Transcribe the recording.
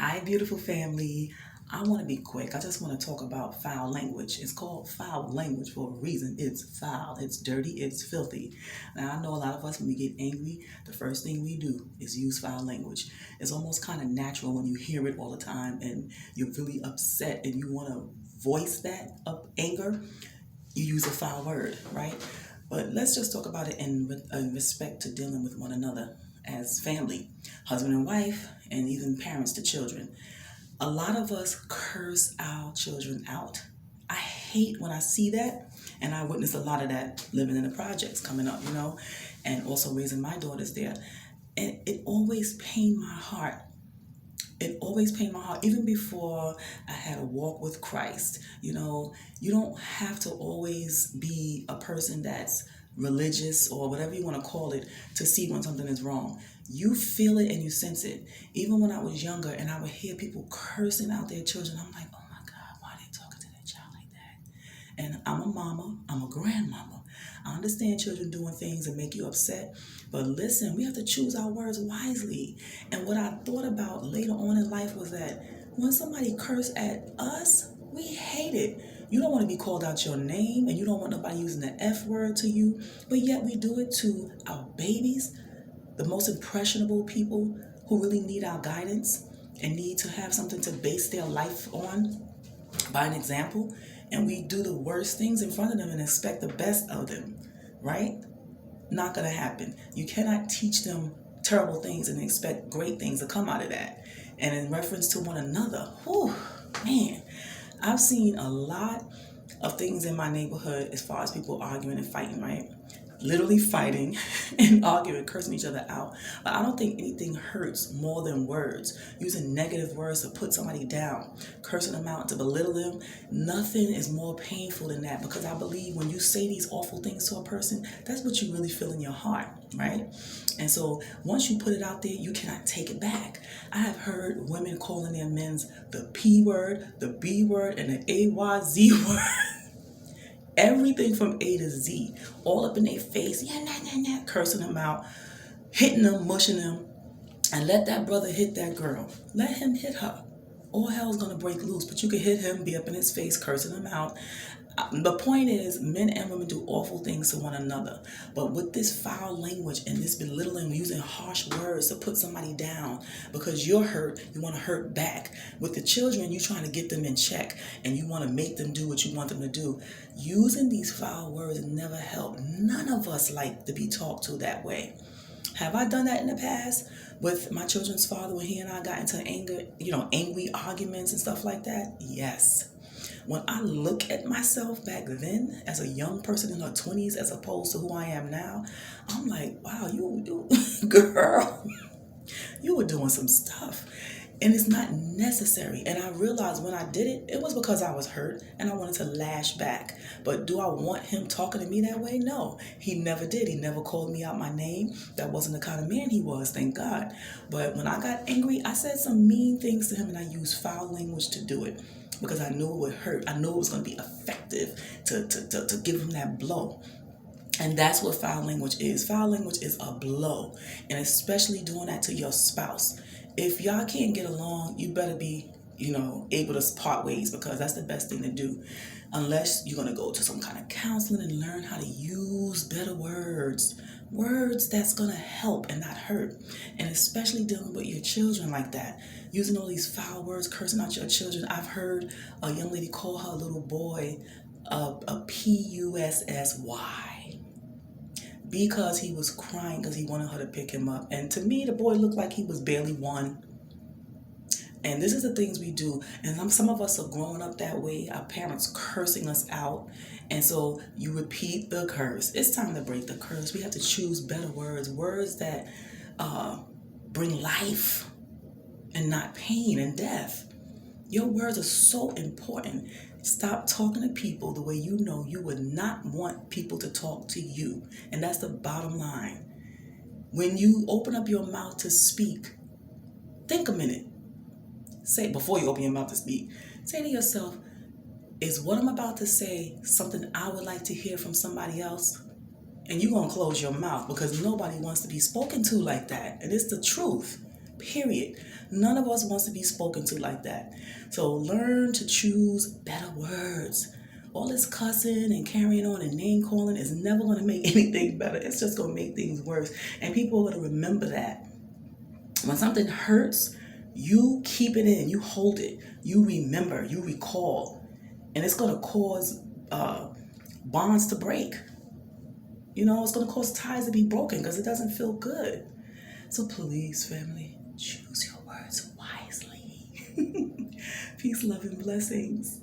Hi, beautiful family. I want to be quick. I just want to talk about foul language. It's called foul language for a reason. It's foul, it's dirty, it's filthy. Now, I know a lot of us, when we get angry, the first thing we do is use foul language. It's almost kind of natural when you hear it all the time and you're really upset and you want to voice that up anger, you use a foul word, right? But let's just talk about it in respect to dealing with one another as family, husband and wife, and even parents to children. A lot of us curse our children out. I hate when I see that, and I witness a lot of that living in the projects coming up, and also raising my daughters there. And it always pained my heart. It always pained my heart, even before I had a walk with Christ. You don't have to always be a person that's religious or whatever you want to call it to see when something is wrong. You feel it and you sense it. Even when I was younger and I would hear people cursing out their children, I'm like, oh my God, why are they talking to their child like that? And I'm a mama, I'm a grandmama. I understand children doing things that make you upset, but listen, we have to choose our words wisely. And what I thought about later on in life was that when somebody cursed at us, we hate it. You don't want to be called out your name, and you don't want nobody using the F word to you, but yet we do it to our babies, the most impressionable people who really need our guidance and need to have something to base their life on by an example. And we do the worst things in front of them and expect the best of them, right? Not gonna happen. You cannot teach them terrible things and expect great things to come out of that. And in reference to one another, whew, man, I've seen a lot of things in my neighborhood as far as people arguing and fighting, right? Literally fighting and arguing, cursing each other out. But I don't think anything hurts more than words. Using negative words to put somebody down, cursing them out, to belittle them. Nothing is more painful than that, because I believe when you say these awful things to a person, that's what you really feel in your heart, right? And so once you put it out there, you cannot take it back. I have heard women calling their men's the P word, the B word, and the AYZ word. Everything from A to Z, all up in their face, yeah, nah, nah, nah, cursing them out, hitting them, mushing them, and let that brother hit that girl. Let him hit her. All hell's gonna break loose, but you can hit him, be up in his face, cursing him out. The point is, men and women do awful things to one another. But with this foul language and this belittling, using harsh words to put somebody down because you're hurt, you want to hurt back. With the children, you're trying to get them in check and you want to make them do what you want them to do. Using these foul words never help. None of us like to be talked to that way. Have I done that in the past with my children's father when he and I got into angry arguments and stuff like that? Yes. When I look at myself back then as a young person in her 20s as opposed to who I am now, I'm like, wow, you girl, you were doing some stuff. And it's not necessary. And I realized when I did it, it was because I was hurt and I wanted to lash back. But do I want him talking to me that way? No, he never did. He never called me out my name. That wasn't the kind of man he was, thank God. But when I got angry, I said some mean things to him and I used foul language to do it because I knew it would hurt. I knew it was going to be effective to give him that blow. And that's what foul language is. Foul language is a blow, and especially doing that to your spouse. If y'all can't get along, you better be, able to part ways, because that's the best thing to do. Unless you're going to go to some kind of counseling and learn how to use better words. Words that's going to help and not hurt. And especially dealing with your children like that. Using all these foul words, cursing out your children. I've heard a young lady call her little boy a Pussy because he was crying because he wanted her to pick him up. And to me, the boy looked like he was barely one. And this is the things we do. And some of us are growing up that way. Our parents cursing us out. And so you repeat the curse. It's time to break the curse. We have to choose better words. Words that bring life and not pain and death. Your words are so important. Stop talking to people the way you know you would not want people to talk to you. And that's the bottom line. When you open up your mouth to speak, think a minute. Say, before you open your mouth to speak, say to yourself, is what I'm about to say something I would like to hear from somebody else? And you're going to close your mouth because nobody wants to be spoken to like that. And it's the truth. Period. None of us wants to be spoken to like that. So learn to choose better words. All this cussing and carrying on and name calling is never going to make anything better. It's just going to make things worse. And people are going to remember that. When something hurts, you keep it in, you hold it, you remember, you recall. And it's going to cause bonds to break. It's going to cause ties to be broken because it doesn't feel good. So please, family, choose your words wisely. Peace, love, and blessings.